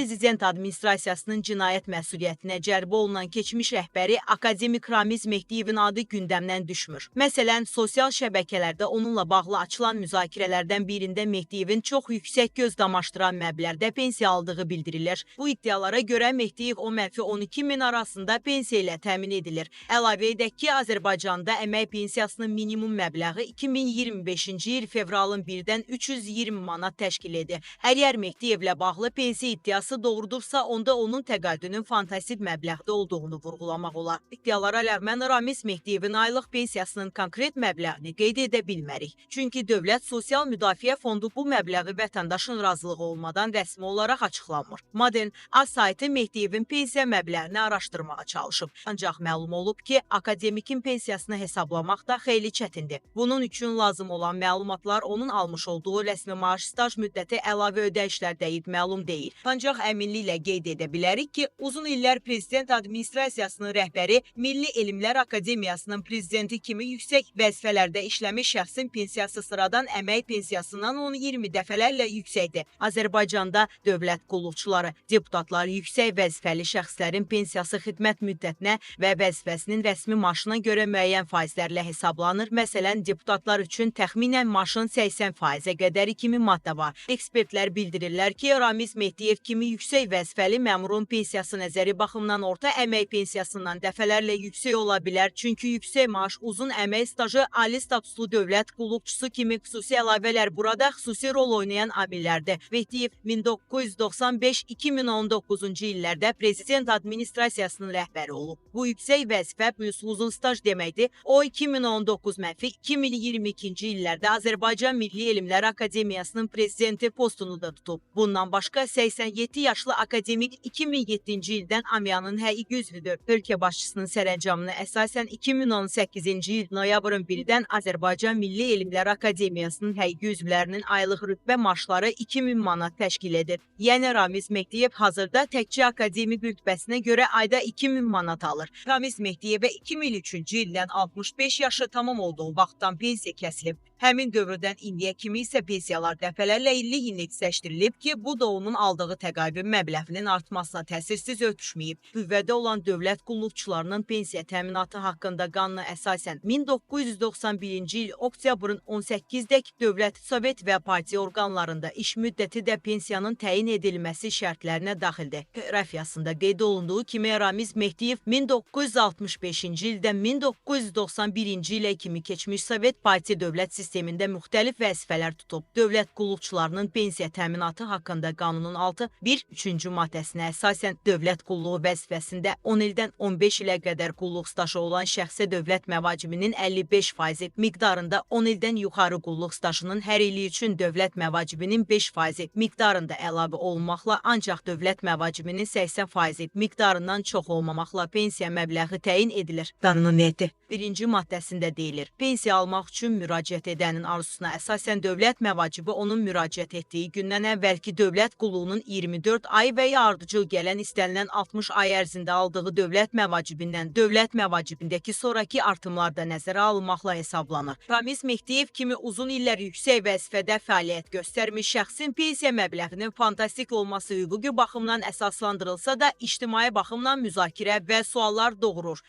Prezident Administrasiyasının cinayət məsuliyyətinə cəlb olunan keçmiş rəhbəri akademik Ramiz Mehdiyevin adı gündəmdən düşmür. Məsələn, sosial şəbəkələrdə onunla bağlı açılan müzakirələrdən birində Mehdiyevin çox yüksək göz qamaşdıran məbləğdə pensiya aldığı bildirilir. Bu iddialara görə Mehdiyev o mənfi 12 min arasında pensiya ilə təmin edilir. Əlavə edək ki, Azərbaycanda əmək pensiyasının minimum məbləği 2025-ci il fevralın 1-dən 320 manat təşkil edir. Əgər Mehdiyevlə bağlı pensiya iddiası doğrudursa, onda onun təqaüdünün fantastik məbləğdə olduğunu vurğulamaq olar. İddialara rəğmən Ramiz Mehdiyevin aylıq pensiyasının konkret məbləğini qeyd edə bilmərik. Çünki Dövlət Sosial Müdafiə Fondu bu məbləği vətəndaşın razılığı olmadan rəsmi olaraq açıqlanmır. Modern Az saytı Mehdiyevin pensiya məbləğini araşdırmağa çalışıb. Ancaq məlum olub ki, akademikin pensiyasını hesablamaq da xeyli çətindir. Bunun üçün lazım olan məlumatlar onun almış olduğu rəsmi maaş staj müddəti əlavə ödəyişlər deyil, məlum deyil. Ancaq əminliklə qeyd edə bilərik ki, uzun illər Prezident Administrasiyasının rəhbəri Milli Elmlər Akademiyasının prezidenti kimi yüksək vəzifələrdə işləmiş şəxsin pensiyası sıradan əmək pensiyasından 10-20 dəfələrlə yüksəkdir. Azərbaycanda dövlət qulluqçuları, deputatlar, yüksək vəzifəli şəxslərin pensiyası xidmət müddətinə və vəzifəsinin rəsmi maaşına görə müəyyən faizlərlə hesablanır. Məsələn, deputatlar üçün təxminən maaşın 80%-ə qədəri kimi maddə var. Ekspertlər bildirirlər ki, Ramiz Mehdiyev kimi yüksək vəzifəli məmurun pensiyası nəzəri baxımdan orta əmək pensiyasından dəfələrlə yüksək ola bilər. Çünki yüksək maaş, uzun əmək stajı, ali statuslu dövlət qulluqçusu kimi xüsusi əlavələr burada xüsusi rol oynayan amillərdir. Mehdiyev 1995-2019-cu illərdə Prezident Administrasiyasının rəhbəri olub. Bu yüksək vəzifə plus uzun staj deməkdir. O 2019-2022-ci illərdə Azərbaycan Milli Elmlər Akademiyasının prezidenti postunu da tutub. Bundan başqa 87 yaşlı akademik 2007-ci ildən AMİA-nın həqiqi üzvüdür. Ölkə başçısının sərəncamına əsasən 2018-ci il noyabrın 1-dən Azərbaycan Milli Elmlər Akademiyasının həqiqi üzvlərinin aylıq rütbə maaşları 2000 manat təşkil edir. Yəni Ramiz Mehdiyev hazırda təkcə akademik rütbəsinə görə ayda 2000 manat alır. Ramiz Mehdiyevə 2003-cü ildən 65 yaşı tamam olduğu vaxtdan pensiya kəsilib. Həmin dövrdən indiyə kimi isə pensiyalar dəfələrlə illik indeksləşdirilib ki, bu da onun aldığı təqaüd məbləğinin artmasına təsirsiz ötüşməyib. Qüvvədə olan dövlət qulluqçularının pensiya təminatı haqqında qanuna əsasən 1991-ci il oktyabrın 18-dək dövlət, sovet və partiya orqanlarında iş müddəti də pensiyanın təyin edilməsi şərtlərinə daxildir. Bioqrafiyasında qeyd olunduğu kimi Ramiz Mehdiyev 1965-ci ildən 1991-ci ilə kimi keçmiş sovet partiya dövlət sistemində müxtəlif vəzifələr tutub. Dövlət qulluqçularının pensiya təminatı haqqında qanunun 6.1.3-cü maddəsinə əsasən dövlət qulluğu vəzifəsində 10 ildən 15 ilə qədər qulluq stajı olan şəxsə dövlət məvacibinin 55% miqdarında, 10 ildən yuxarı qulluq stajının hər ili üçün dövlət məvacibinin 5% miqdarında əlavə olunmaqla, ancaq dövlət məvacibinin 80% miqdarından çox olmamaqla pensiya məbləği təyin edilir. Qanuniyyəti 1-ci maddəsində deyilir. Pensiya almaq üçün müraciət edənin arzusuna əsasən dövlət məvacibi onun müraciət etdiyi gündən əvvəlki dövlət qulluğunun 24 ay və ya ardıcıl gələn istənilən 60 ay ərzində aldığı dövlət məvacibindən dövlət məvacibindəki sonraki artımlar da nəzərə alınmaqla hesablanır. Ramiz Mehdiyev kimi uzun illər yüksək vəzifədə fəaliyyət göstərmiş şəxsin pensiya məbləğinin fantastik olması hüquqi baxımdan əsaslandırılsa da ictimai baxımdan müzakirə və suallar doğurur.